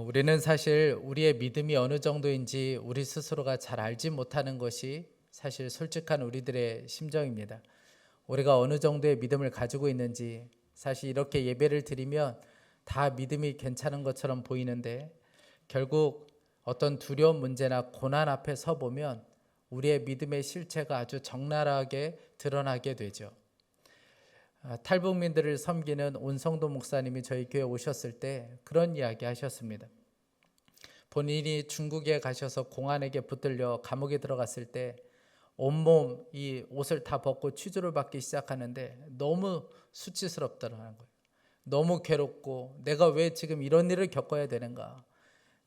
우리는 사실 우리의 믿음이 어느 정도인지 우리 스스로가 잘 알지 못하는 것이 사실 솔직한 우리들의 심정입니다. 우리가 어느 정도의 믿음을 가지고 있는지 사실 이렇게 예배를 드리면 다 믿음이 괜찮은 것처럼 보이는데 결국 어떤 두려운 문제나 고난 앞에 서 보면 우리의 믿음의 실체가 아주 적나라하게 드러나게 되죠. 탈북민들을 섬기는 온성도 목사님이 저희 교회에 오셨을 때 그런 이야기 하셨습니다. 본인이 중국에 가셔서 공안에게 붙들려 감옥에 들어갔을 때 온몸 이 옷을 다 벗고 취조를 받기 시작하는데 너무 수치스럽다는 거예요. 너무 괴롭고 내가 왜 지금 이런 일을 겪어야 되는가.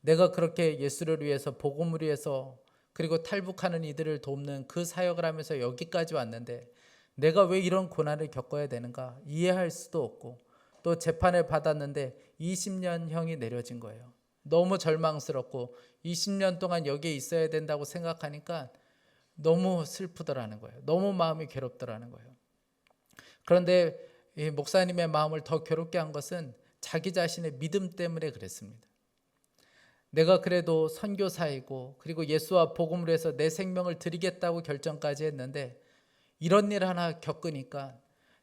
내가 그렇게 예수를 위해서 복음을 위해서 그리고 탈북하는 이들을 돕는 그 사역을 하면서 여기까지 왔는데 내가 왜 이런 고난을 겪어야 되는가 이해할 수도 없고 또 재판을 받았는데 20년형이 내려진 거예요. 너무 절망스럽고 20년 동안 여기에 있어야 된다고 생각하니까 너무 슬프더라는 거예요. 너무 마음이 괴롭더라는 거예요. 그런데 이 목사님의 마음을 더 괴롭게 한 것은 자기 자신의 믿음 때문에 그랬습니다. 내가 그래도 선교사이고 그리고 예수와 복음을 위해서 내 생명을 드리겠다고 결정까지 했는데 이런 일 하나 겪으니까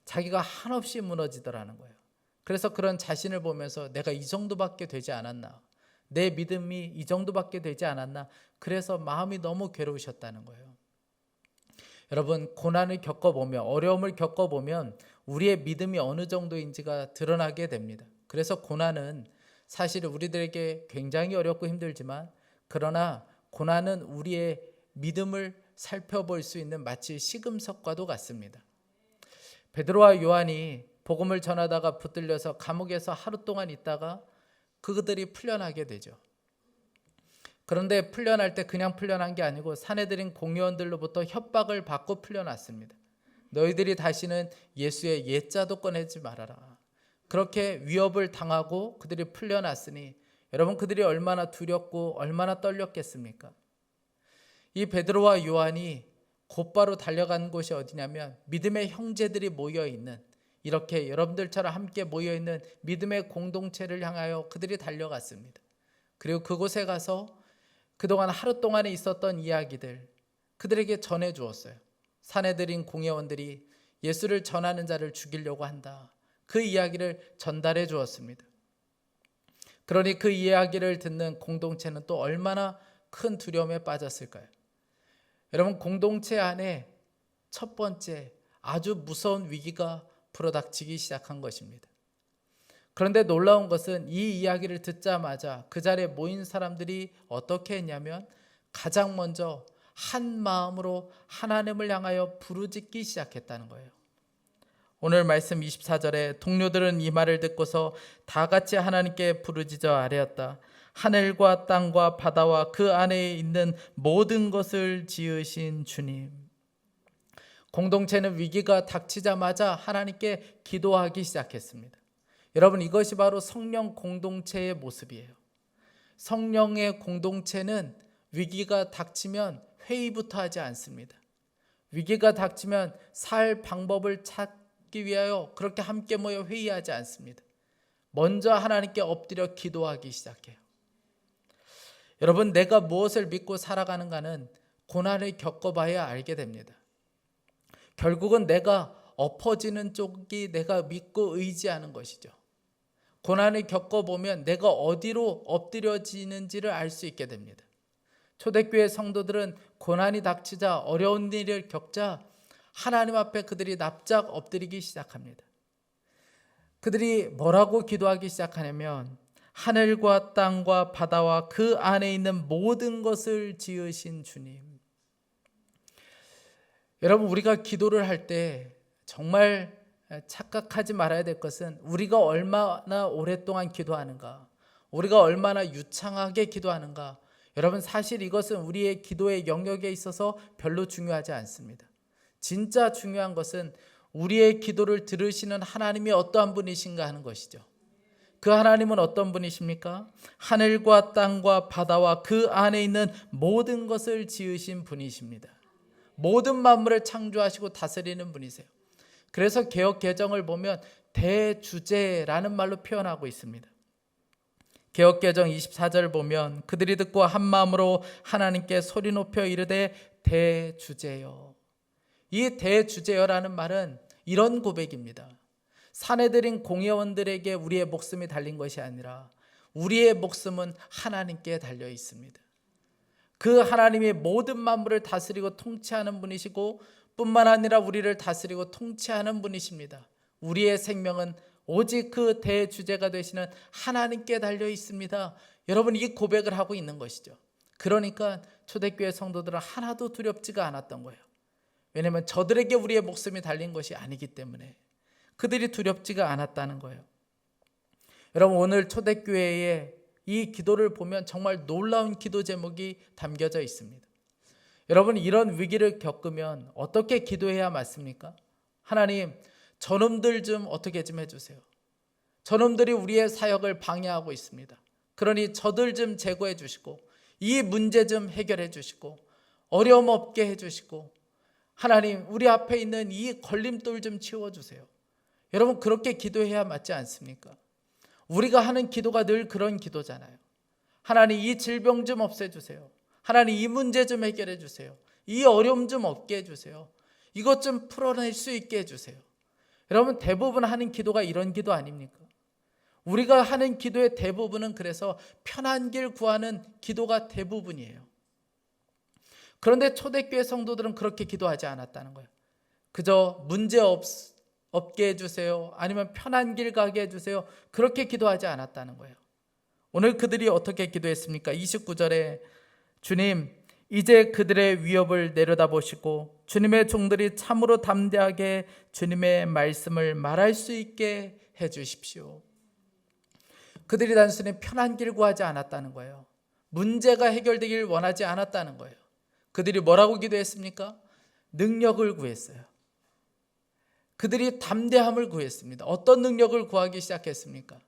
자기가 한없이 무너지더라는 거예요. 그래서 그런 자신을 보면서 내가 이 정도밖에 되지 않았나, 내 믿음이 이 정도밖에 되지 않았나, 그래서 마음이 너무 괴로우셨다는 거예요. 여러분, 고난을 겪어보면, 어려움을 겪어보면 우리의 믿음이 어느 정도인지가 드러나게 됩니다. 그래서 고난은 사실 우리들에게 굉장히 어렵고 힘들지만 그러나 고난은 우리의 믿음을 살펴볼 수 있는 마치 시금석과도 같습니다. 베드로와 요한이 복음을 전하다가 붙들려서 감옥에서 하루 동안 있다가 그들이 풀려나게 되죠. 그런데 풀려날 때 그냥 풀려난 게 아니고 사내들인 공의원들로부터 협박을 받고 풀려났습니다. 너희들이 다시는 예수의 옛자도 꺼내지 말아라. 그렇게 위협을 당하고 그들이 풀려났으니 여러분 그들이 얼마나 두렵고 얼마나 떨렸겠습니까? 이 베드로와 요한이 곧바로 달려간 곳이 어디냐면 믿음의 형제들이 모여있는 이렇게 여러분들처럼 함께 모여있는 믿음의 공동체를 향하여 그들이 달려갔습니다. 그리고 그곳에 가서 그동안 하루 동안에 있었던 이야기들 그들에게 전해주었어요. 사내들인 공회원들이 예수를 전하는 자를 죽이려고 한다. 그 이야기를 전달해 주었습니다. 그러니 그 이야기를 듣는 공동체는 또 얼마나 큰 두려움에 빠졌을까요? 여러분 공동체 안에 첫 번째 아주 무서운 위기가 불어닥치기 시작한 것입니다. 그런데 놀라운 것은 이 이야기를 듣자마자 그 자리에 모인 사람들이 어떻게 했냐면 가장 먼저 한 마음으로 하나님을 향하여 부르짖기 시작했다는 거예요. 오늘 말씀 24절에 동료들은 이 말을 듣고서 다 같이 하나님께 부르짖어 아뢰었다. 하늘과 땅과 바다와 그 안에 있는 모든 것을 지으신 주님. 공동체는 위기가 닥치자마자 하나님께 기도하기 시작했습니다. 여러분 이것이 바로 성령 공동체의 모습이에요. 성령의 공동체는 위기가 닥치면 회의부터 하지 않습니다. 위기가 닥치면 살 방법을 찾기 위하여 그렇게 함께 모여 회의하지 않습니다. 먼저 하나님께 엎드려 기도하기 시작해요. 여러분 내가 무엇을 믿고 살아가는가는 고난을 겪어봐야 알게 됩니다. 결국은 내가 엎어지는 쪽이 내가 믿고 의지하는 것이죠. 고난을 겪어보면 내가 어디로 엎드려지는지를 알 수 있게 됩니다. 초대교회 성도들은 고난이 닥치자 어려운 일을 겪자 하나님 앞에 그들이 납작 엎드리기 시작합니다. 그들이 뭐라고 기도하기 시작하냐면 하늘과 땅과 바다와 그 안에 있는 모든 것을 지으신 주님. 여러분 우리가 기도를 할 때 정말 착각하지 말아야 될 것은 우리가 얼마나 오랫동안 기도하는가, 우리가 얼마나 유창하게 기도하는가. 여러분 사실 이것은 우리의 기도의 영역에 있어서 별로 중요하지 않습니다. 진짜 중요한 것은 우리의 기도를 들으시는 하나님이 어떠한 분이신가 하는 것이죠. 그 하나님은 어떤 분이십니까? 하늘과 땅과 바다와 그 안에 있는 모든 것을 지으신 분이십니다. 모든 만물을 창조하시고 다스리는 분이세요. 그래서 개역 개정을 보면 대주제라는 말로 표현하고 있습니다. 개역개정 24절 보면 그들이 듣고 한 마음으로 하나님께 소리 높여 이르되 대주제여. 이 대주제여라는 말은 이런 고백입니다. 사내들인 공회원들에게 우리의 목숨이 달린 것이 아니라 우리의 목숨은 하나님께 달려 있습니다. 그 하나님이 모든 만물을 다스리고 통치하는 분이시고 뿐만 아니라 우리를 다스리고 통치하는 분이십니다. 우리의 생명은 오직 그 대주제가 되시는 하나님께 달려 있습니다. 여러분, 이 고백을 하고 있는 것이죠. 그러니까 초대교회 성도들은 하나도 두렵지가 않았던 거예요. 왜냐하면 저들에게 우리의 목숨이 달린 것이 아니기 때문에 그들이 두렵지가 않았다는 거예요. 여러분, 오늘 초대교회의 이 기도를 보면 정말 놀라운 기도 제목이 담겨져 있습니다. 여러분, 이런 위기를 겪으면 어떻게 기도해야 맞습니까? 하나님, 저놈들 좀 어떻게 좀 해주세요. 저놈들이 우리의 사역을 방해하고 있습니다. 그러니 저들 좀 제거해 주시고 이 문제 좀 해결해 주시고 어려움 없게 해주시고 하나님, 우리 앞에 있는 이 걸림돌 좀 치워주세요. 여러분, 그렇게 기도해야 맞지 않습니까? 우리가 하는 기도가 늘 그런 기도잖아요. 하나님, 이 질병 좀 없애주세요. 하나님, 이 문제 좀 해결해 주세요. 이 어려움 좀 없게 해주세요. 이것 좀 풀어낼 수 있게 해주세요. 여러분, 대부분 하는 기도가 이런 기도 아닙니까? 우리가 하는 기도의 대부분은 그래서 편한 길 구하는 기도가 대부분이에요. 그런데 초대교회 성도들은 그렇게 기도하지 않았다는 거예요. 그저 문제 없게 해주세요. 아니면 편한 길 가게 해주세요. 그렇게 기도하지 않았다는 거예요. 오늘 그들이 어떻게 기도했습니까? 29절에 주님, 이제 그들의 위협을 내려다보시고 주님의 종들이 참으로 담대하게 주님의 말씀을 말할 수 있게 해주십시오. 그들이 단순히 편한 길 구하지 않았다는 거예요. 문제가 해결되길 원하지 않았다는 거예요. 그들이 뭐라고 기도했습니까? 능력을 구했어요. 그들이 담대함을 구했습니다. 어떤 능력을 구하기 시작했습니까?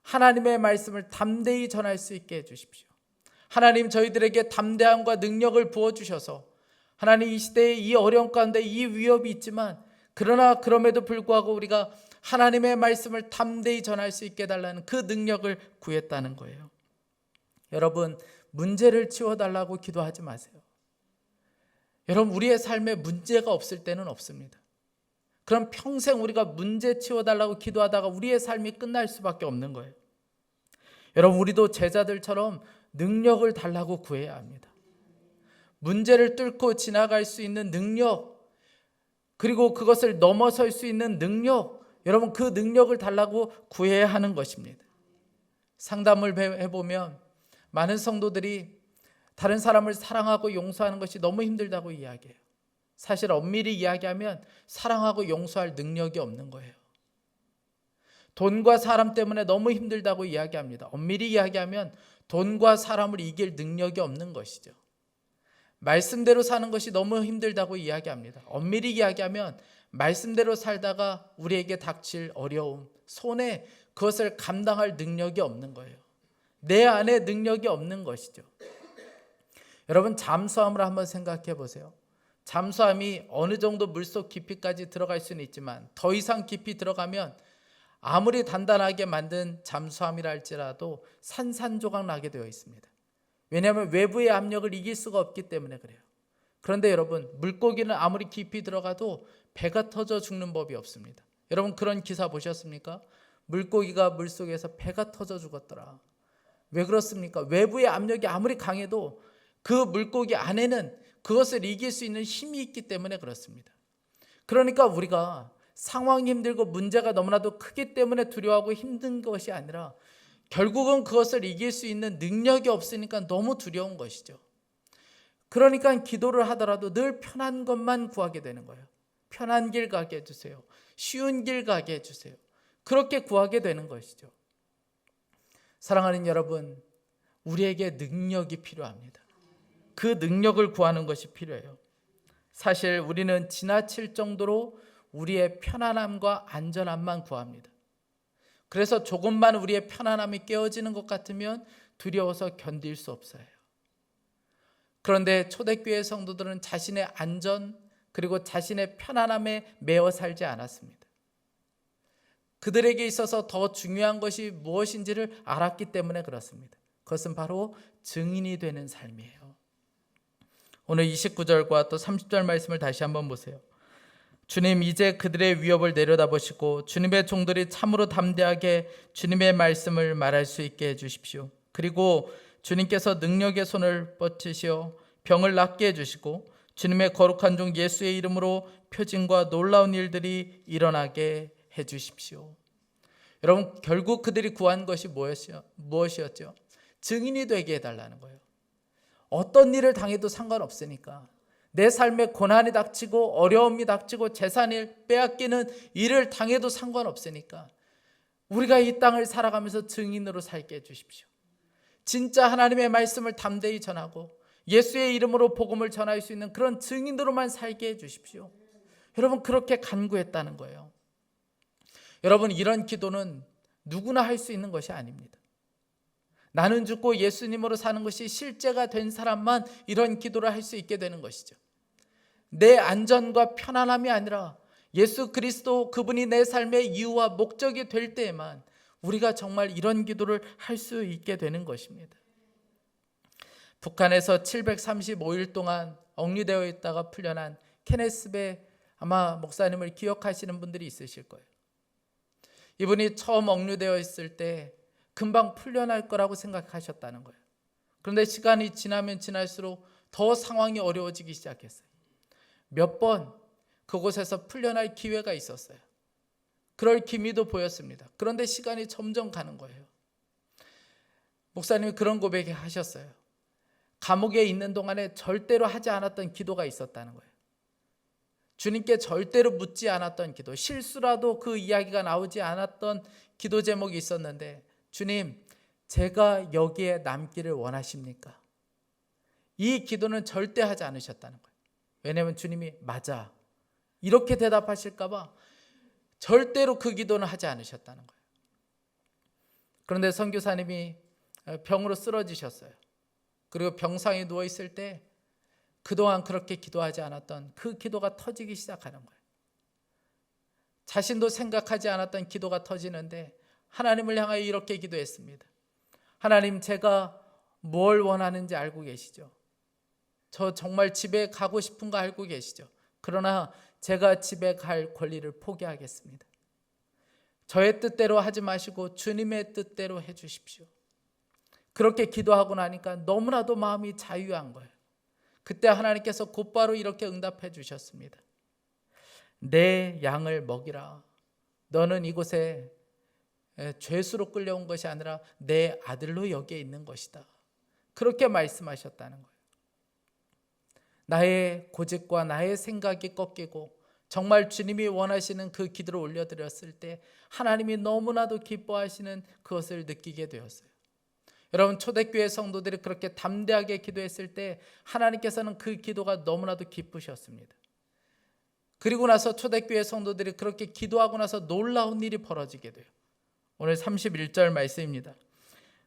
하나님의 말씀을 담대히 전할 수 있게 해주십시오. 하나님, 저희들에게 담대함과 능력을 부어주셔서 하나님, 이 시대에 이 어려움 가운데 이 위협이 있지만 그러나 그럼에도 불구하고 우리가 하나님의 말씀을 담대히 전할 수 있게 해달라는 그 능력을 구했다는 거예요. 여러분, 문제를 치워달라고 기도하지 마세요. 여러분, 우리의 삶에 문제가 없을 때는 없습니다. 그럼 평생 우리가 문제 치워달라고 기도하다가 우리의 삶이 끝날 수밖에 없는 거예요. 여러분, 우리도 제자들처럼 능력을 달라고 구해야 합니다. 문제를 뚫고 지나갈 수 있는 능력, 그리고 그것을 넘어설 수 있는 능력, 여러분, 그 능력을 달라고 구해야 하는 것입니다. 상담을 해보면 많은 성도들이 다른 사람을 사랑하고 용서하는 것이 너무 힘들다고 이야기해요. 사실 엄밀히 이야기하면 사랑하고 용서할 능력이 없는 거예요. 돈과 사람 때문에 너무 힘들다고 이야기합니다. 엄밀히 이야기하면 돈과 사람을 이길 능력이 없는 것이죠. 말씀대로 사는 것이 너무 힘들다고 이야기합니다. 엄밀히 이야기하면 말씀대로 살다가 우리에게 닥칠 어려움, 손해, 그것을 감당할 능력이 없는 거예요. 내 안에 능력이 없는 것이죠. 여러분, 잠수함을 한번 생각해 보세요. 잠수함이 어느 정도 물속 깊이까지 들어갈 수는 있지만 더 이상 깊이 들어가면 아무리 단단하게 만든 잠수함이라 할지라도 산산조각 나게 되어 있습니다. 왜냐하면 외부의 압력을 이길 수가 없기 때문에 그래요. 그런데 여러분, 물고기는 아무리 깊이 들어가도 배가 터져 죽는 법이 없습니다. 여러분, 그런 기사 보셨습니까? 물고기가 물속에서 배가 터져 죽었더라. 왜 그렇습니까? 외부의 압력이 아무리 강해도 그 물고기 안에는 그것을 이길 수 있는 힘이 있기 때문에 그렇습니다. 그러니까 우리가 상황이 힘들고 문제가 너무나도 크기 때문에 두려워하고 힘든 것이 아니라 결국은 그것을 이길 수 있는 능력이 없으니까 너무 두려운 것이죠. 그러니까 기도를 하더라도 늘 편한 것만 구하게 되는 거예요. 편한 길 가게 해주세요. 쉬운 길 가게 해주세요. 그렇게 구하게 되는 것이죠. 사랑하는 여러분, 우리에게 능력이 필요합니다. 그 능력을 구하는 것이 필요해요. 사실 우리는 지나칠 정도로 우리의 편안함과 안전함만 구합니다. 그래서 조금만 우리의 편안함이 깨어지는 것 같으면 두려워서 견딜 수 없어요. 그런데 초대교회 성도들은 자신의 안전 그리고 자신의 편안함에 매어 살지 않았습니다. 그들에게 있어서 더 중요한 것이 무엇인지를 알았기 때문에 그렇습니다. 그것은 바로 증인이 되는 삶이에요. 오늘 29절과 또 30절 말씀을 다시 한번 보세요. 주님, 이제 그들의 위협을 내려다보시고 주님의 종들이 참으로 담대하게 주님의 말씀을 말할 수 있게 해주십시오. 그리고 주님께서 능력의 손을 뻗치시어 병을 낫게 해주시고 주님의 거룩한 종 예수의 이름으로 표징과 놀라운 일들이 일어나게 해주십시오. 여러분, 결국 그들이 구한 것이 무엇이었죠? 증인이 되게 해달라는 거예요. 어떤 일을 당해도 상관없으니까, 내 삶에 고난이 닥치고 어려움이 닥치고 재산을 빼앗기는 일을 당해도 상관없으니까 우리가 이 땅을 살아가면서 증인으로 살게 해주십시오. 진짜 하나님의 말씀을 담대히 전하고 예수의 이름으로 복음을 전할 수 있는 그런 증인으로만 살게 해주십시오. 여러분, 그렇게 간구했다는 거예요. 여러분, 이런 기도는 누구나 할 수 있는 것이 아닙니다. 나는 죽고 예수님으로 사는 것이 실제가 된 사람만 이런 기도를 할 수 있게 되는 것이죠. 내 안전과 편안함이 아니라 예수 그리스도 그분이 내 삶의 이유와 목적이 될 때에만 우리가 정말 이런 기도를 할 수 있게 되는 것입니다. 북한에서 735일 동안 억류되어 있다가 풀려난 케네스 배 아마 목사님을 기억하시는 분들이 있으실 거예요. 이분이 처음 억류되어 있을 때 금방 풀려날 거라고 생각하셨다는 거예요. 그런데 시간이 지나면 지날수록 더 상황이 어려워지기 시작했어요. 몇 번 그곳에서 풀려날 기회가 있었어요. 그럴 기미도 보였습니다. 그런데 시간이 점점 가는 거예요. 목사님이 그런 고백을 하셨어요. 감옥에 있는 동안에 절대로 하지 않았던 기도가 있었다는 거예요. 주님께 절대로 묻지 않았던 기도, 실수라도 그 이야기가 나오지 않았던 기도 제목이 있었는데, 주님, 제가 여기에 남기를 원하십니까? 이 기도는 절대 하지 않으셨다는 거예요. 왜냐하면 주님이 맞아, 이렇게 대답하실까 봐 절대로 그 기도는 하지 않으셨다는 거예요. 그런데 선교사님이 병으로 쓰러지셨어요. 그리고 병상에 누워있을 때 그동안 그렇게 기도하지 않았던 그 기도가 터지기 시작하는 거예요. 자신도 생각하지 않았던 기도가 터지는데 하나님을 향하여 이렇게 기도했습니다. 하나님, 제가 뭘 원하는지 알고 계시죠? 저 정말 집에 가고 싶은 거 알고 계시죠? 그러나 제가 집에 갈 권리를 포기하겠습니다. 저의 뜻대로 하지 마시고 주님의 뜻대로 해주십시오. 그렇게 기도하고 나니까 너무나도 마음이 자유한 거예요. 그때 하나님께서 곧바로 이렇게 응답해 주셨습니다. 내 양을 먹이라. 너는 이곳에 죄수로 끌려온 것이 아니라 내 아들로 여기에 있는 것이다. 그렇게 말씀하셨다는 거예요. 나의 고집과 나의 생각이 꺾이고 정말 주님이 원하시는 그 기도를 올려드렸을 때 하나님이 너무나도 기뻐하시는 그것을 느끼게 되었어요. 여러분, 초대교회 성도들이 그렇게 담대하게 기도했을 때 하나님께서는 그 기도가 너무나도 기쁘셨습니다. 그리고 나서 초대교회 성도들이 그렇게 기도하고 나서 놀라운 일이 벌어지게 돼요. 오늘 31절 말씀입니다.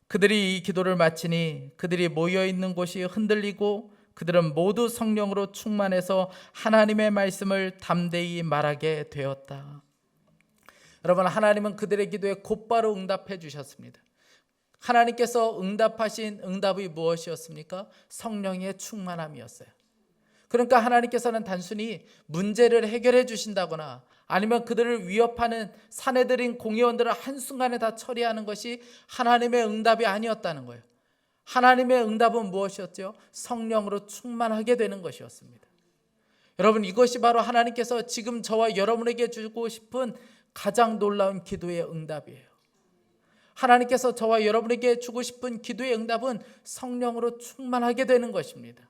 그들이 이 기도를 마치니 그들이 모여있는 곳이 흔들리고 그들은 모두 성령으로 충만해서 하나님의 말씀을 담대히 말하게 되었다. 여러분, 하나님은 그들의 기도에 곧바로 응답해 주셨습니다. 하나님께서 응답하신 응답이 무엇이었습니까? 성령의 충만함이었어요. 그러니까 하나님께서는 단순히 문제를 해결해 주신다거나 아니면 그들을 위협하는 사내들인 공의원들을 한순간에 다 처리하는 것이 하나님의 응답이 아니었다는 거예요. 하나님의 응답은 무엇이었죠? 성령으로 충만하게 되는 것이었습니다. 여러분, 이것이 바로 하나님께서 지금 저와 여러분에게 주고 싶은 가장 놀라운 기도의 응답이에요. 하나님께서 저와 여러분에게 주고 싶은 기도의 응답은 성령으로 충만하게 되는 것입니다.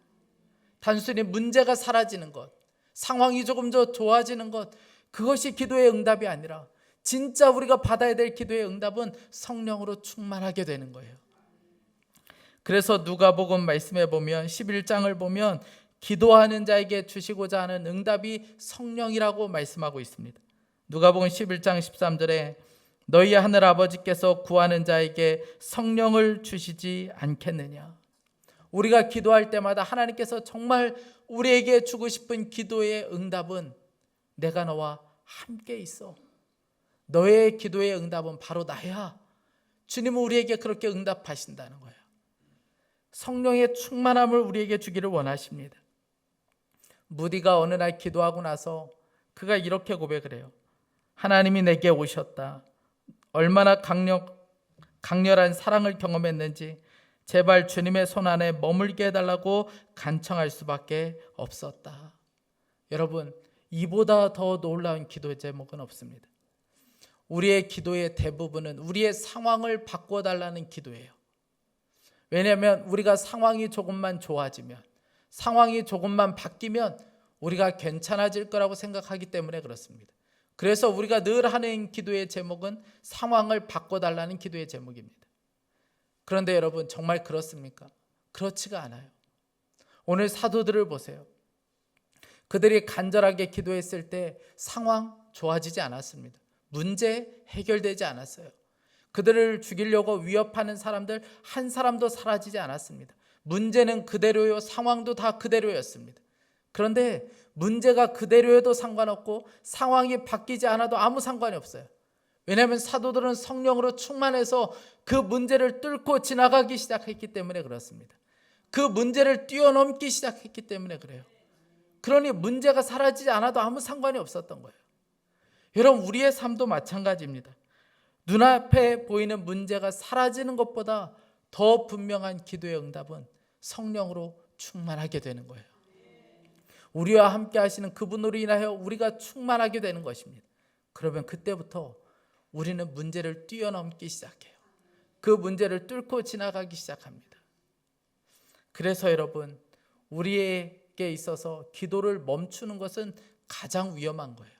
단순히 문제가 사라지는 것, 상황이 조금 더 좋아지는 것, 그것이 기도의 응답이 아니라 진짜 우리가 받아야 될 기도의 응답은 성령으로 충만하게 되는 거예요. 그래서 누가복음 말씀에 보면 11장을 보면 기도하는 자에게 주시고자 하는 응답이 성령이라고 말씀하고 있습니다. 누가복음 11장 13절에 너희 하늘 아버지께서 구하는 자에게 성령을 주시지 않겠느냐. 우리가 기도할 때마다 하나님께서 정말 우리에게 주고 싶은 기도의 응답은 내가 너와 함께 있어. 너의 기도의 응답은 바로 나야. 주님은 우리에게 그렇게 응답하신다는 거예요. 성령의 충만함을 우리에게 주기를 원하십니다. 무디가 어느 날 기도하고 나서 그가 이렇게 고백을 해요. 하나님이 내게 오셨다. 얼마나 강렬한 사랑을 경험했는지 제발 주님의 손 안에 머물게 해달라고 간청할 수밖에 없었다. 여러분, 이보다 더 놀라운 기도의 제목은 없습니다. 우리의 기도의 대부분은 우리의 상황을 바꿔달라는 기도예요. 왜냐하면 우리가 상황이 조금만 좋아지면, 상황이 조금만 바뀌면 우리가 괜찮아질 거라고 생각하기 때문에 그렇습니다. 그래서 우리가 늘 하는 기도의 제목은 상황을 바꿔달라는 기도의 제목입니다. 그런데 여러분, 정말 그렇습니까? 그렇지가 않아요. 오늘 사도들을 보세요. 그들이 간절하게 기도했을 때 상황 좋아지지 않았습니다. 문제 해결되지 않았어요. 그들을 죽이려고 위협하는 사람들 한 사람도 사라지지 않았습니다. 문제는 그대로요, 상황도 다 그대로였습니다. 그런데 문제가 그대로여도 상관없고 상황이 바뀌지 않아도 아무 상관이 없어요. 왜냐하면 사도들은 성령으로 충만해서 그 문제를 뚫고 지나가기 시작했기 때문에 그렇습니다. 그 문제를 뛰어넘기 시작했기 때문에 그래요. 그러니 문제가 사라지지 않아도 아무 상관이 없었던 거예요. 여러분, 우리의 삶도 마찬가지입니다. 눈앞에 보이는 문제가 사라지는 것보다 더 분명한 기도의 응답은 성령으로 충만하게 되는 거예요. 우리와 함께 하시는 그분으로 인하여 우리가 충만하게 되는 것입니다. 그러면 그때부터 우리는 문제를 뛰어넘기 시작해요. 그 문제를 뚫고 지나가기 시작합니다. 그래서 여러분, 우리에게 있어서 기도를 멈추는 것은 가장 위험한 거예요.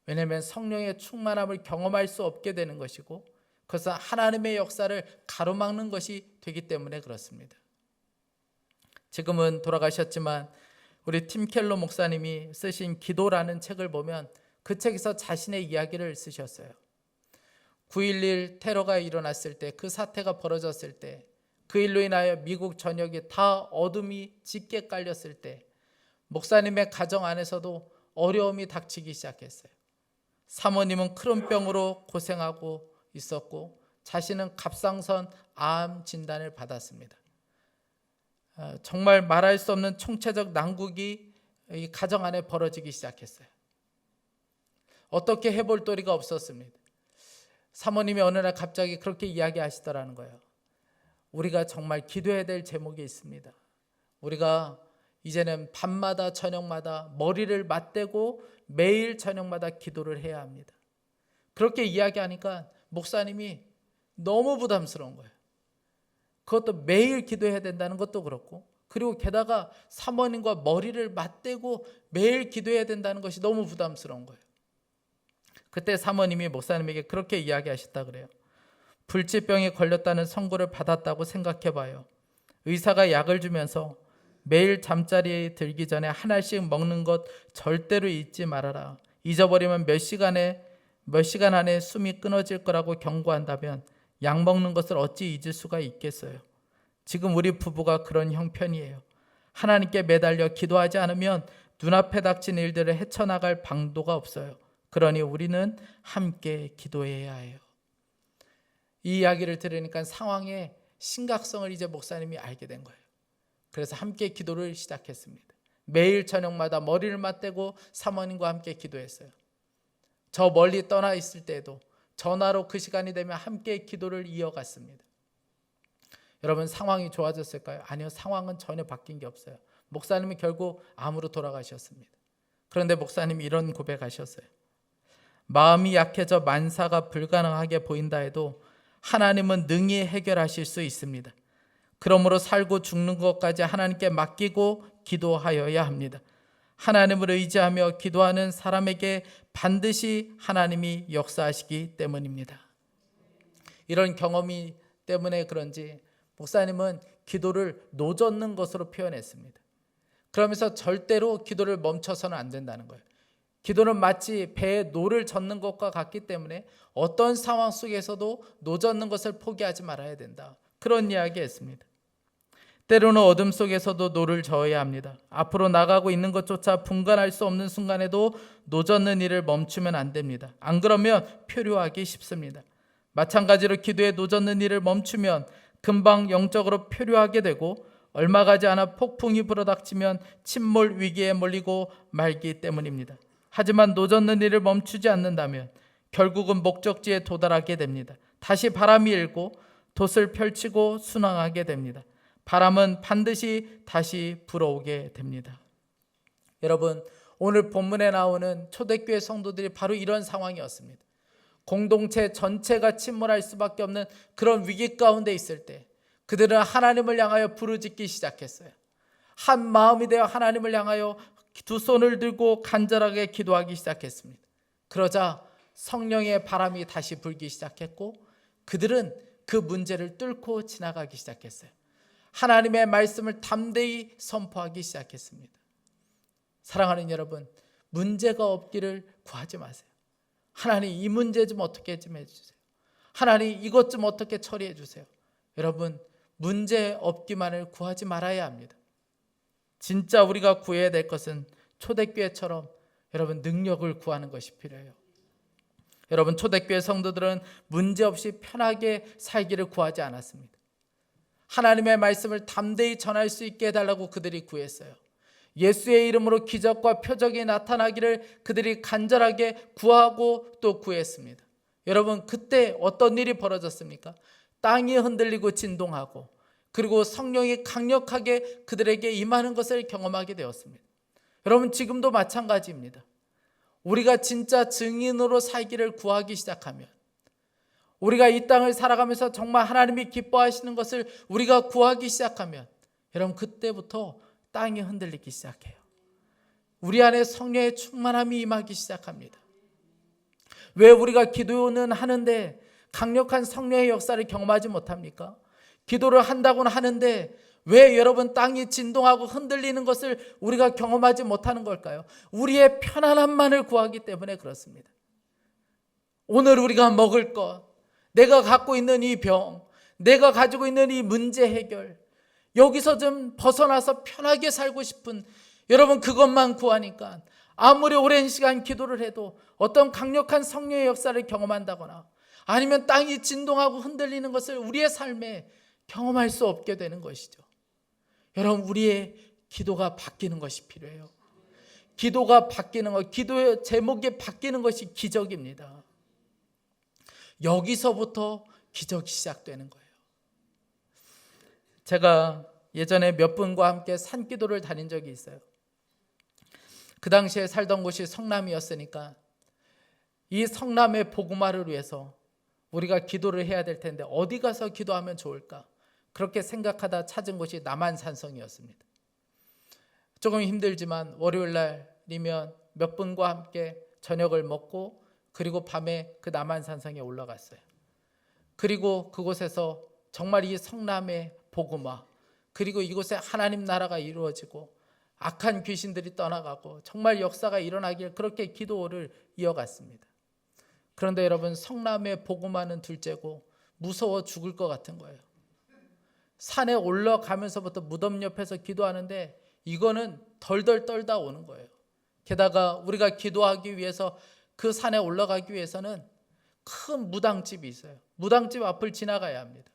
왜냐하면 성령의 충만함을 경험할 수 없게 되는 것이고, 그것은 하나님의 역사를 가로막는 것이 되기 때문에 그렇습니다. 지금은 돌아가셨지만 우리 팀 켈러 목사님이 쓰신 기도라는 책을 보면 그 책에서 자신의 이야기를 쓰셨어요. 9.11 테러가 일어났을 때, 그 사태가 벌어졌을 때, 그 일로 인하여 미국 전역에 다 어둠이 짙게 깔렸을 때 목사님의 가정 안에서도 어려움이 닥치기 시작했어요. 사모님은 크론병으로 고생하고 있었고 자신은 갑상선 암 진단을 받았습니다. 정말 말할 수 없는 총체적 난국이 이 가정 안에 벌어지기 시작했어요. 어떻게 해볼 도리가 없었습니다. 사모님이 어느 날 갑자기 그렇게 이야기하시더라는 거예요. 우리가 정말 기도해야 될 제목이 있습니다. 우리가 이제는 밤마다 저녁마다 머리를 맞대고 매일 저녁마다 기도를 해야 합니다. 그렇게 이야기하니까 목사님이 너무 부담스러운 거예요. 그것도 매일 기도해야 된다는 것도 그렇고, 그리고 게다가 사모님과 머리를 맞대고 매일 기도해야 된다는 것이 너무 부담스러운 거예요. 그때 사모님이 목사님에게 그렇게 이야기하셨다 그래요. 불치병에 걸렸다는 선고를 받았다고 생각해봐요. 의사가 약을 주면서 매일 잠자리에 들기 전에 하나씩 먹는 것 절대로 잊지 말아라. 잊어버리면 몇 시간 안에 숨이 끊어질 거라고 경고한다면 약 먹는 것을 어찌 잊을 수가 있겠어요. 지금 우리 부부가 그런 형편이에요. 하나님께 매달려 기도하지 않으면 눈앞에 닥친 일들을 헤쳐나갈 방도가 없어요. 그러니 우리는 함께 기도해야 해요. 이 이야기를 들으니까 상황의 심각성을 이제 목사님이 알게 된 거예요. 그래서 함께 기도를 시작했습니다. 매일 저녁마다 머리를 맞대고 사모님과 함께 기도했어요. 저 멀리 떠나 있을 때에도 전화로 그 시간이 되면 함께 기도를 이어갔습니다. 여러분, 상황이 좋아졌을까요? 아니요, 상황은 전혀 바뀐 게 없어요. 목사님은 결국 암으로 돌아가셨습니다. 그런데 목사님이 이런 고백하셨어요. 마음이 약해져 만사가 불가능하게 보인다 해도 하나님은 능히 해결하실 수 있습니다. 그러므로 살고 죽는 것까지 하나님께 맡기고 기도하여야 합니다. 하나님을 의지하며 기도하는 사람에게 반드시 하나님이 역사하시기 때문입니다. 이런 경험이 때문에 그런지 목사님은 기도를 노젓는 것으로 표현했습니다. 그러면서 절대로 기도를 멈춰서는 안 된다는 거예요. 기도는 마치 배에 노를 젓는 것과 같기 때문에 어떤 상황 속에서도 노젓는 것을 포기하지 말아야 된다. 그런 이야기했습니다. 때로는 어둠 속에서도 노를 저어야 합니다. 앞으로 나가고 있는 것조차 분간할 수 없는 순간에도 노젓는 일을 멈추면 안 됩니다. 안 그러면 표류하기 쉽습니다. 마찬가지로 기도에 노젓는 일을 멈추면 금방 영적으로 표류하게 되고 얼마 가지 않아 폭풍이 불어닥치면 침몰 위기에 몰리고 말기 때문입니다. 하지만 노젓는 일을 멈추지 않는다면 결국은 목적지에 도달하게 됩니다. 다시 바람이 일고 돛을 펼치고 순항하게 됩니다. 바람은 반드시 다시 불어오게 됩니다. 여러분, 오늘 본문에 나오는 초대교회 성도들이 바로 이런 상황이었습니다. 공동체 전체가 침몰할 수밖에 없는 그런 위기 가운데 있을 때 그들은 하나님을 향하여 부르짖기 시작했어요. 한 마음이 되어 하나님을 향하여 두 손을 들고 간절하게 기도하기 시작했습니다. 그러자 성령의 바람이 다시 불기 시작했고 그들은 그 문제를 뚫고 지나가기 시작했어요. 하나님의 말씀을 담대히 선포하기 시작했습니다. 사랑하는 여러분, 문제가 없기를 구하지 마세요. 하나님, 이 문제 좀 어떻게 좀 해주세요. 하나님, 이것 좀 어떻게 처리해 주세요. 여러분, 문제 없기만을 구하지 말아야 합니다. 진짜 우리가 구해야 될 것은 초대교회처럼 여러분 능력을 구하는 것이 필요해요. 여러분, 초대교회 성도들은 문제없이 편하게 살기를 구하지 않았습니다. 하나님의 말씀을 담대히 전할 수 있게 해달라고 그들이 구했어요. 예수의 이름으로 기적과 표적이 나타나기를 그들이 간절하게 구하고 또 구했습니다. 여러분, 그때 어떤 일이 벌어졌습니까? 땅이 흔들리고 진동하고 그리고 성령이 강력하게 그들에게 임하는 것을 경험하게 되었습니다. 여러분, 지금도 마찬가지입니다. 우리가 진짜 증인으로 살기를 구하기 시작하면, 우리가 이 땅을 살아가면서 정말 하나님이 기뻐하시는 것을 우리가 구하기 시작하면, 여러분, 그때부터 땅이 흔들리기 시작해요. 우리 안에 성령의 충만함이 임하기 시작합니다. 왜 우리가 기도는 하는데 강력한 성령의 역사를 경험하지 못합니까? 기도를 한다고는 하는데 왜 여러분 땅이 진동하고 흔들리는 것을 우리가 경험하지 못하는 걸까요? 우리의 편안함만을 구하기 때문에 그렇습니다. 오늘 우리가 먹을 것, 내가 갖고 있는 이 병, 내가 가지고 있는 이 문제 해결, 여기서 좀 벗어나서 편하게 살고 싶은 여러분, 그것만 구하니까 아무리 오랜 시간 기도를 해도 어떤 강력한 성령의 역사를 경험한다거나 아니면 땅이 진동하고 흔들리는 것을 우리의 삶에 경험할 수 없게 되는 것이죠. 여러분, 우리의 기도가 바뀌는 것이 필요해요. 기도가 바뀌는 것, 기도의 제목이 바뀌는 것이 기적입니다. 여기서부터 기적이 시작되는 거예요. 제가 예전에 몇 분과 함께 산기도를 다닌 적이 있어요. 그 당시에 살던 곳이 성남이었으니까 이 성남의 복음화를 위해서 우리가 기도를 해야 될 텐데 어디 가서 기도하면 좋을까? 그렇게 생각하다 찾은 곳이 남한산성이었습니다. 조금 힘들지만 월요일 날이면 몇 분과 함께 저녁을 먹고 그리고 밤에 그 남한산성에 올라갔어요. 그리고 그곳에서 정말 이 성남의 복음화, 그리고 이곳에 하나님 나라가 이루어지고 악한 귀신들이 떠나가고 정말 역사가 일어나길 그렇게 기도를 이어갔습니다. 그런데 여러분, 성남의 복음화는 둘째고 무서워 죽을 것 같은 거예요. 산에 올라가면서부터 무덤 옆에서 기도하는데 이거는 덜덜 떨다 오는 거예요. 게다가 우리가 기도하기 위해서 그 산에 올라가기 위해서는 큰 무당집이 있어요. 무당집 앞을 지나가야 합니다.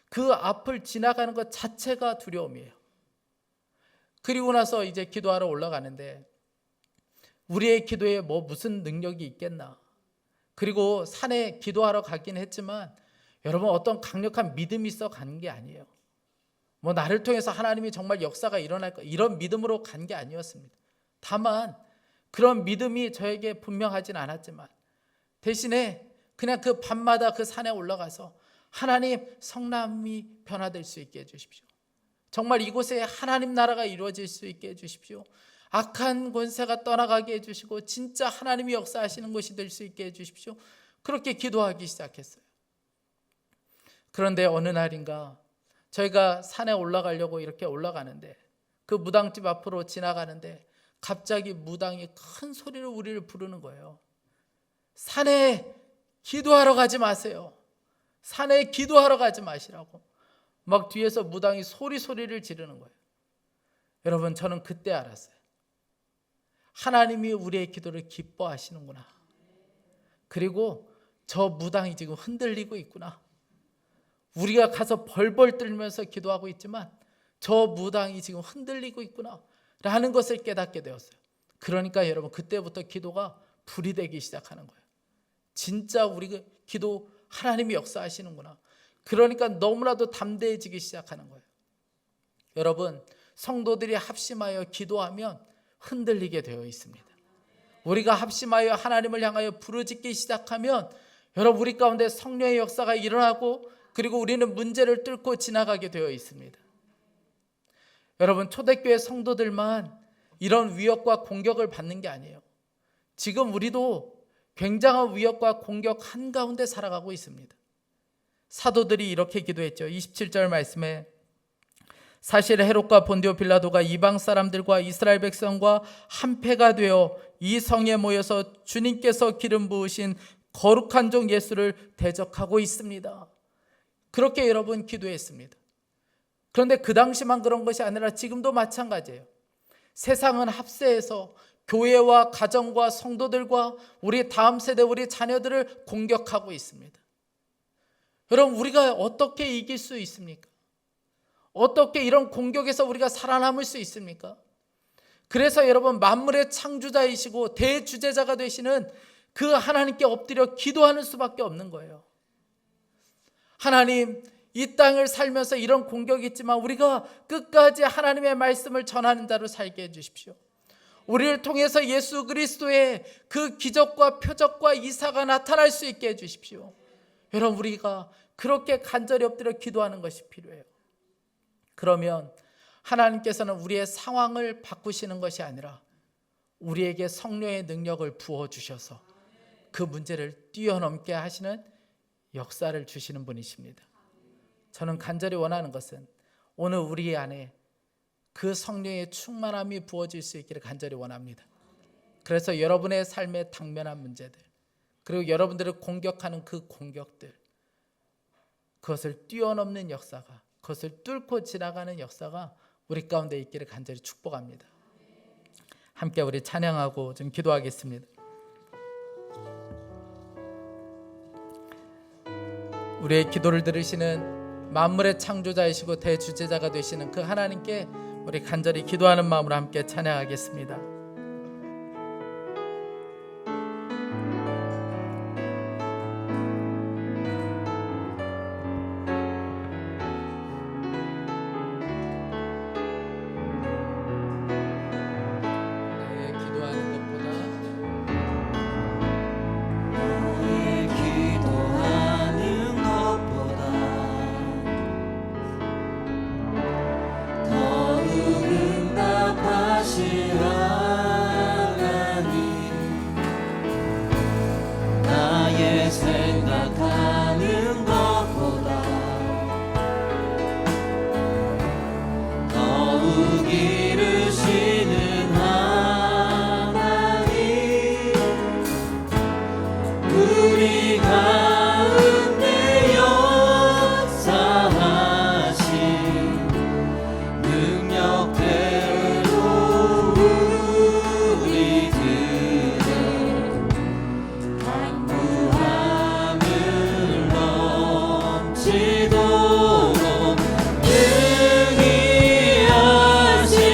그 앞을 지나가는 것 자체가 두려움이에요. 그리고 나서 이제 기도하러 올라가는데 우리의 기도에 무슨 능력이 있겠나. 그리고 산에 기도하러 가긴 했지만 여러분, 어떤 강력한 믿음이 있어 가는 게 아니에요. 나를 통해서 하나님이 정말 역사가 일어날 거, 이런 믿음으로 간 게 아니었습니다. 다만 그런 믿음이 저에게 분명하진 않았지만 대신에 그냥 그 밤마다 그 산에 올라가서 하나님, 성남이 변화될 수 있게 해주십시오. 정말 이곳에 하나님 나라가 이루어질 수 있게 해주십시오. 악한 권세가 떠나가게 해주시고 진짜 하나님이 역사하시는 곳이 될 수 있게 해주십시오. 그렇게 기도하기 시작했어요. 그런데 어느 날인가 저희가 산에 올라가려고 이렇게 올라가는데 그 무당집 앞으로 지나가는데 갑자기 무당이 큰 소리로 우리를 부르는 거예요. 산에 기도하러 가지 마세요. 산에 기도하러 가지 마시라고. 막 뒤에서 무당이 소리를 지르는 거예요. 여러분, 저는 그때 알았어요. 하나님이 우리의 기도를 기뻐하시는구나. 그리고 저 무당이 지금 흔들리고 있구나. 우리가 가서 벌벌 떨면서 기도하고 있지만 저 무당이 지금 흔들리고 있구나 라는 것을 깨닫게 되었어요. 그러니까 여러분, 그때부터 기도가 불이 되기 시작하는 거예요. 진짜 우리가 기도 하나님이 역사하시는구나. 그러니까 너무나도 담대해지기 시작하는 거예요. 여러분, 성도들이 합심하여 기도하면 흔들리게 되어 있습니다. 우리가 합심하여 하나님을 향하여 부르짖기 시작하면 여러분, 우리 가운데 성령의 역사가 일어나고 그리고 우리는 문제를 뚫고 지나가게 되어 있습니다. 여러분, 초대교회 성도들만 이런 위협과 공격을 받는 게 아니에요. 지금 우리도 굉장한 위협과 공격 한가운데 살아가고 있습니다. 사도들이 이렇게 기도했죠. 27절 말씀에 사실 헤롯과 본디오 빌라도가 이방 사람들과 이스라엘 백성과 한패가 되어 이 성에 모여서 주님께서 기름 부으신 거룩한 종 예수를 대적하고 있습니다. 그렇게 여러분 기도했습니다. 그런데 그 당시만 그런 것이 아니라 지금도 마찬가지예요. 세상은 합세해서 교회와 가정과 성도들과 우리 다음 세대, 우리 자녀들을 공격하고 있습니다. 여러분, 우리가 어떻게 이길 수 있습니까? 어떻게 이런 공격에서 우리가 살아남을 수 있습니까? 그래서 여러분, 만물의 창조자이시고 대주제자가 되시는 그 하나님께 엎드려 기도하는 수밖에 없는 거예요. 하나님, 이 땅을 살면서 이런 공격이 있지만 우리가 끝까지 하나님의 말씀을 전하는 자로 살게 해주십시오. 우리를 통해서 예수 그리스도의 그 기적과 표적과 이사가 나타날 수 있게 해주십시오. 여러분, 우리가 그렇게 간절히 엎드려 기도하는 것이 필요해요. 그러면 하나님께서는 우리의 상황을 바꾸시는 것이 아니라 우리에게 성령의 능력을 부어주셔서 그 문제를 뛰어넘게 하시는 역사를 주시는 분이십니다. 저는 간절히 원하는 것은 오늘 우리 안에 그 성령의 충만함이 부어질 수 있기를 간절히 원합니다. 그래서 여러분의 삶에 당면한 문제들, 그리고 여러분들을 공격하는 그 공격들, 그것을 뛰어넘는 역사가, 그것을 뚫고 지나가는 역사가 우리 가운데 있기를 간절히 축복합니다. 함께 우리 찬양하고 좀 기도하겠습니다. 우리의 기도를 들으시는 만물의 창조자이시고 대주제자가 되시는 그 하나님께 우리 간절히 기도하는 마음으로 함께 찬양하겠습니다. 능히 하시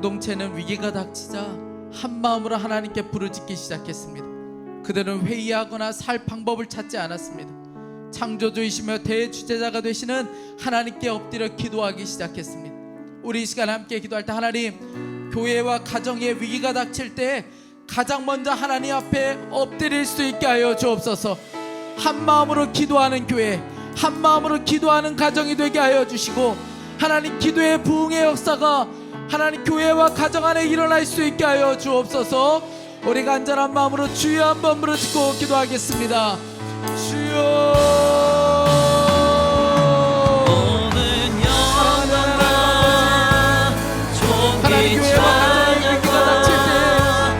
공동체는 위기가 닥치자 한 마음으로 하나님께 부르짖기 시작했습니다. 그들은 회의하거나 살 방법을 찾지 않았습니다. 창조주이시며 대주제자가 되시는 하나님께 엎드려 기도하기 시작했습니다. 우리 이 시간 함께 기도할 때, 하나님, 교회와 가정에 위기가 닥칠 때 가장 먼저 하나님 앞에 엎드릴 수 있게 하여 주옵소서. 한 마음으로 기도하는 교회, 한 마음으로 기도하는 가정이 되게 하여 주시고, 하나님 기도의 부흥의 역사가 하나님 교회와 가정 안에 일어날 수 있게 하여 주옵소서. 우리가 간절한 마음으로 주여 한번 부르짖고 기도하겠습니다. 주여, 하나님 교회와 가정의 위기가 닥칠 때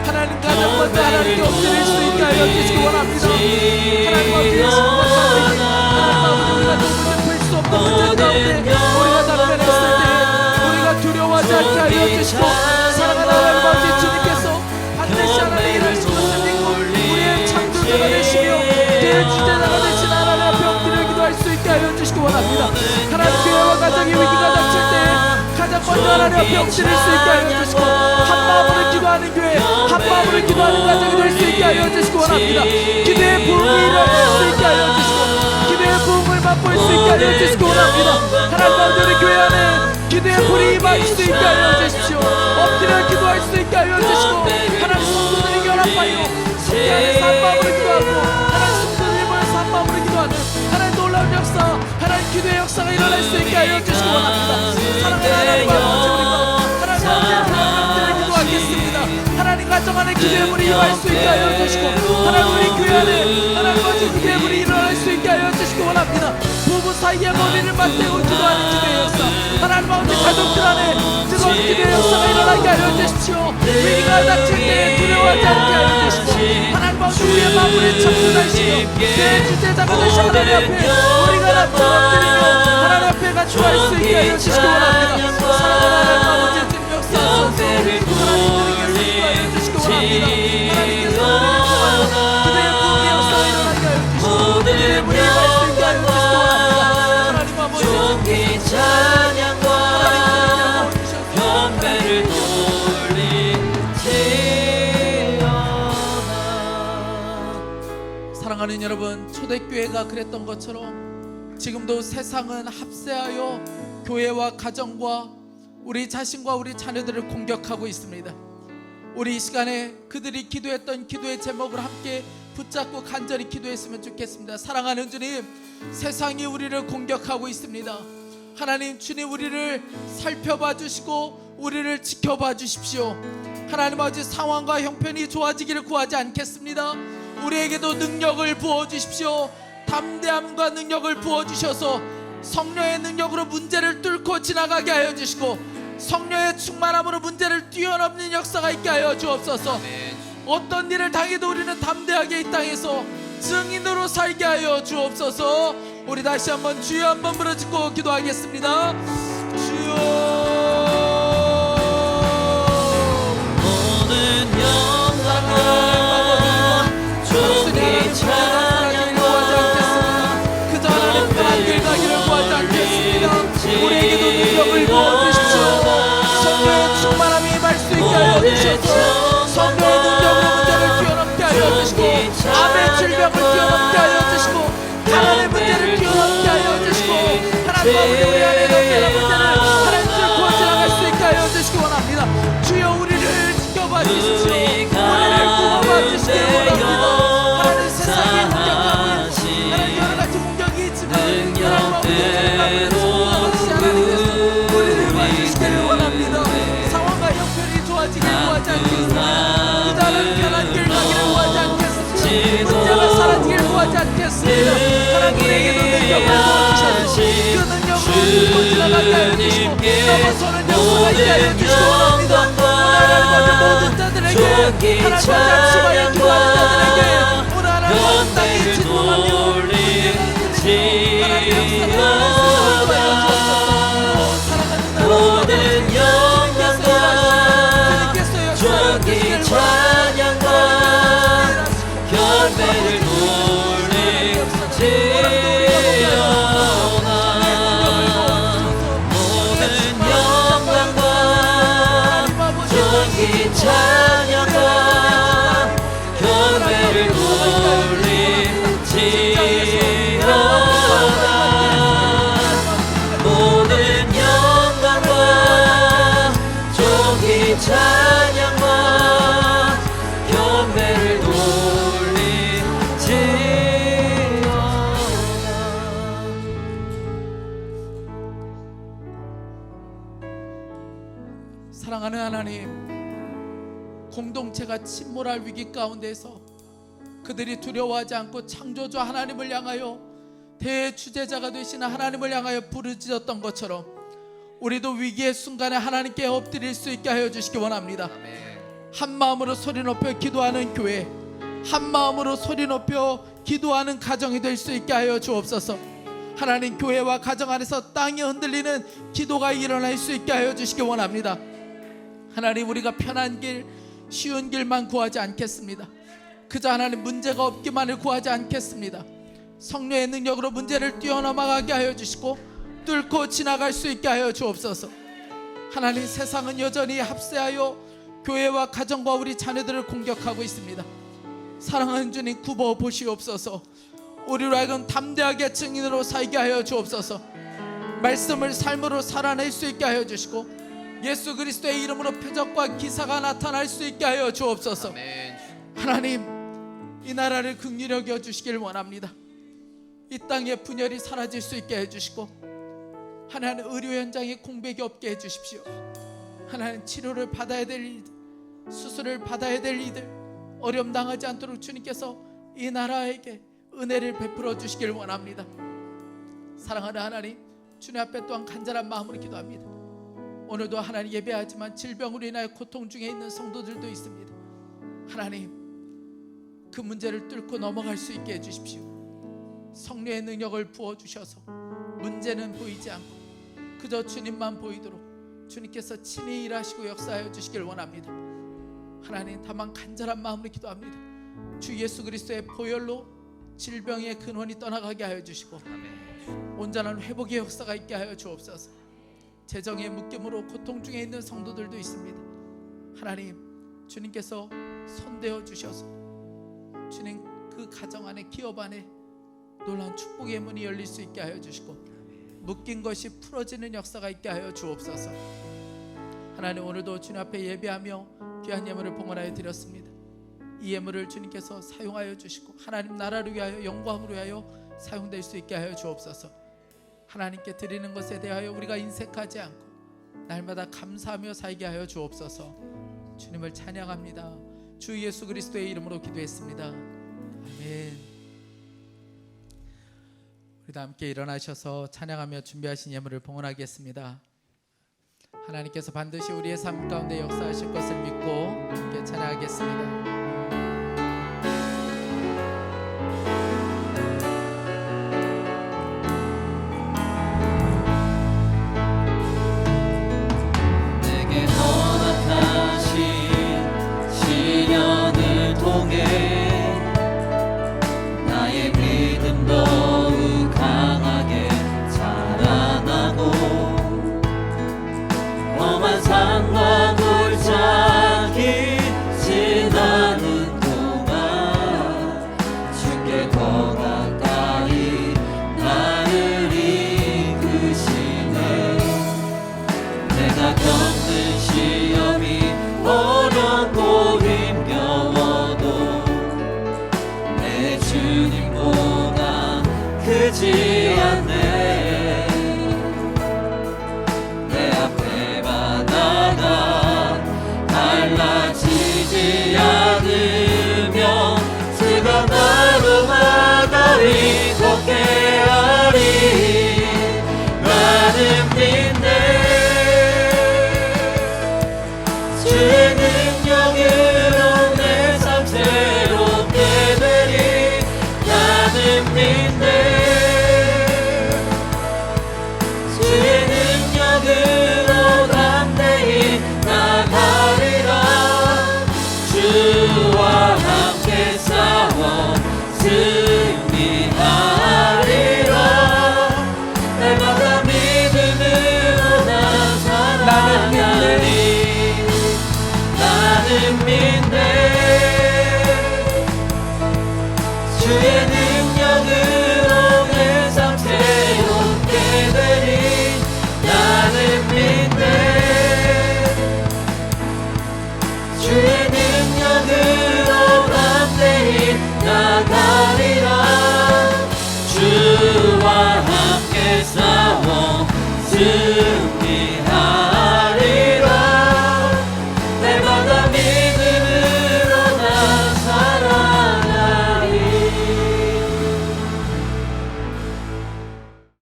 하나님 가장 먼저 하나님께 엎드릴 수 있게 하여 주시기 원합니다. 하나님 아버지, 하나님 아버지, 우리가 도무지 풀 수 없는 문제 가운데 우리가 답변했을 때 우리가 두려워하지 않게 하여 주시고, 사랑하는 하나님 아버지, 주님께서 반드시 하나님 일하실 것을 믿고 우리의 창조자가 되시며 대주제자가 되신 하나님 앞에 엎드려 기도할 수 있게 하여 주시기 원합니다. 하나님 교회와 가정의 위기가 닥칠 때 가장 먼저 하나님 앞에 엎드릴 수 있게 하여 주시고, 한 마음으로 기도하는 교회, 한 마음으로 기도하는 가정이 될 수 있게 하여 주시기 원합니다. 기도의 부흥이 일어날 수 있게 하여 주시고, 기도의 부흥을 맛볼 수 있게 하여 주시기 원합니다. 하나님 아버지, 우리 교회 안에 기도의 불이 임할 수 있게 하여 주십시오. 엎드려 기도할 수 있게 하여 주시고, 하나님 성도들이 결합하여 성도 안에서 한 마음으로 기도하고, 하나님 성도들이 모여서 한 마음으로 기도하는 하나님 놀라운 역사, 하나님 기도의 역사가 일어날 수 있게 하여 주시기 원합니다. 사랑하는 하나님 아버지, 우리가 하나님 아버지 기도하겠습니다. 하나님 가정 안에 기도의 불이 임할 수 있게 하여 주시고, 하나님 우리 교회 안에 하나님 아버지 기도의 불이 일어날 수 있게 하여 주시기 원합니다. 부부 사이에 머리를 맞대고 기도하는 기도의 역사, 하나님 아버지 가족들 안에 뜨거운 기도의 역사가 일어나게 하여 주십시오. 위기가 닥칠 때 두려워하지 않게 하여 주시고, 하나님 아버지 우리의 마음을 창조하시며 대주제자가 되신 하나님 앞에 우리가 엎드리며 하나님 앞에 간구할 수 있게 하여 주시기 원합니다. 사랑하는 하나님 아버지, 주님 역사하소서. 하나님께서 인도하여 주시기 원합니다. 하나님께서 우리를 통하여 기도의 부흥의 역사가 일어나게 하여 주시고, 기도의 불이 임할 수 있게 하여 주시기 원합니다. 하나님 아버지, 존귀 찬양과 경배를 돌리리라. 사랑하는 여러분, 초대교회가 그랬던 것처럼 지금도 세상은 합세하여 교회와 가정과 우리 자신과 우리 자녀들을 공격하고 있습니다. 우리 이 시간에 그들이 기도했던 기도의 제목을 함께 붙잡고 간절히 기도했으면 좋겠습니다. 사랑하는 주님, 세상이 우리를 공격하고 있습니다. 하나님, 주님 우리를 살펴봐 주시고 우리를 지켜봐 주십시오. 하나님 아버지, 상황과 형편이 좋아지기를 구하지 않겠습니다. 우리에게도 능력을 부어주십시오. 담대함과 능력을 부어주셔서 성령의 능력으로 문제를 뚫고 지나가게 하여 주시고, 성령의 충만함으로 문제를 뛰어넘는 역사가 있게 하여 주옵소서. 어떤 일을 당해도 우리는 담대하게 이 땅에서 증인으로 살게 하여 주옵소서. 우리 다시 한번 주여 한번 부르짖고 기도하겠습니다. 주여, 모든 영광과 존귀 찬양과 그저 하나님 편한 길 가기를 구하지 않겠습니다. 우리에게도 능력을 부어주십시오. 성령의 충만함이 임할 수 있게 하여 주셔서 성령의 능력으로 문제를 뛰어넘게 하여 주시고, 암의 질병을 뛰어넘게 하여 주시고, 가난의 문제를 뛰어넘게 하여 주시고, 하나님 아버지 우리 안에 넘겨난 문제를 하나님 뚫고 지나갈 수 있게 하여 주시기 원합니다. 주여 우리를 지켜봐 주십시오. 우리를 구원봐 주시기 원합니다. 하나님 세상에 공격하고 있고 하나님 여러가지 공격이 있지만 하나님 아버지 성공하듯이 하나님께서 우리를 봐주시기를 원합니다. 상황과 형편이 좋아지길 구하지 않겠습니다. 그저 하나님 편한 길 가기를 구하지 않겠습니다. 문제가 사라지길 구하지 않겠습니다. 하나님 우리에게도 능력을 부어주셔서 그 능력으로 뚫고 지나가게 하여 주시고 넘어서는 역사가 있게 하여 주시기 원합니다. 하나님 아버지 모든 자들에게 하나님 아버지 앞심하여 기도하는 자들에게 오늘 하나님 아버지 땅이 진동하며 하나님 역사가 모든 영광과 존귀 찬양과 경배를 돌리리로다. 모든 영광과 사랑하는 하나님, 공동체가 침몰할 위기 가운데서 그들이 두려워하지 않고 창조주 하나님을 향하여 대주제자가 되시는 하나님을 향하여 부르짖었던 것처럼 우리도 위기의 순간에 하나님께 엎드릴 수 있게 하여 주시기 원합니다. 한 마음으로 소리 높여 기도하는 교회, 한 마음으로 소리 높여 기도하는 가정이 될 수 있게 하여 주옵소서. 하나님, 교회와 가정 안에서 땅이 흔들리는 기도가 일어날 수 있게 하여 주시기 원합니다. 하나님, 우리가 편한 길, 쉬운 길만 구하지 않겠습니다. 그저 하나님 문제가 없기만을 구하지 않겠습니다. 성령의 능력으로 문제를 뛰어넘어가게 하여 주시고 뚫고 지나갈 수 있게 하여 주옵소서. 하나님, 세상은 여전히 합세하여 교회와 가정과 우리 자녀들을 공격하고 있습니다. 사랑하는 주님, 굽어 보시옵소서. 우리로 하여금 담대하게 증인으로 살게 하여 주옵소서. 말씀을 삶으로 살아낼 수 있게 하여 주시고 예수 그리스도의 이름으로 표적과 기사가 나타날 수 있게 하여 주옵소서. 하나님, 이 나라를 긍휼히 여겨 주시길 원합니다. 이 땅의 분열이 사라질 수 있게 해주시고 하나님, 의료 현장에 공백이 없게 해주십시오. 하나님, 치료를 받아야 될 이들, 수술을 받아야 될 이들 어려움 당하지 않도록 주님께서 이 나라에게 은혜를 베풀어 주시길 원합니다. 사랑하는 하나님, 주님 앞에 또한 간절한 마음으로 기도합니다. 오늘도 하나님 예배하지만 질병으로 인하여 고통 중에 있는 성도들도 있습니다. 하나님, 그 문제를 뚫고 넘어갈 수 있게 해주십시오. 성령의 능력을 부어주셔서 문제는 보이지 않고 그저 주님만 보이도록 주님께서 친히 일하시고 역사하여 주시길 원합니다. 하나님, 다만 간절한 마음으로 기도합니다. 주 예수 그리스도의 보혈로 질병의 근원이 떠나가게 하여 주시고 온전한 회복의 역사가 있게 하여 주옵소서. 재정의 묶임으로 고통 중에 있는 성도들도 있습니다. 하나님, 주님께서 손대어 주셔서 주님 그 가정 안에, 기업 안에 놀라운 축복의 문이 열릴 수 있게 하여 주시고 묶인 것이 풀어지는 역사가 있게 하여 주옵소서. 하나님, 오늘도 주님 앞에 예배하며 귀한 예물을 봉헌하여 드렸습니다. 이 예물을 주님께서 사용하여 주시고 하나님 나라를 위하여, 영광을 위하여 사용될 수 있게 하여 주옵소서. 하나님께 드리는 것에 대하여 우리가 인색하지 않고 날마다 감사하며 살게 하여 주옵소서. 주님을 찬양합니다. 주 예수 그리스도의 이름으로 기도했습니다. 아멘. 우리 다 함께 일어나셔서 찬양하며 준비하신 예물을 봉헌하겠습니다. 하나님께서 반드시 우리의 삶 가운데 역사하실 것을 믿고 함께 찬양하겠습니다.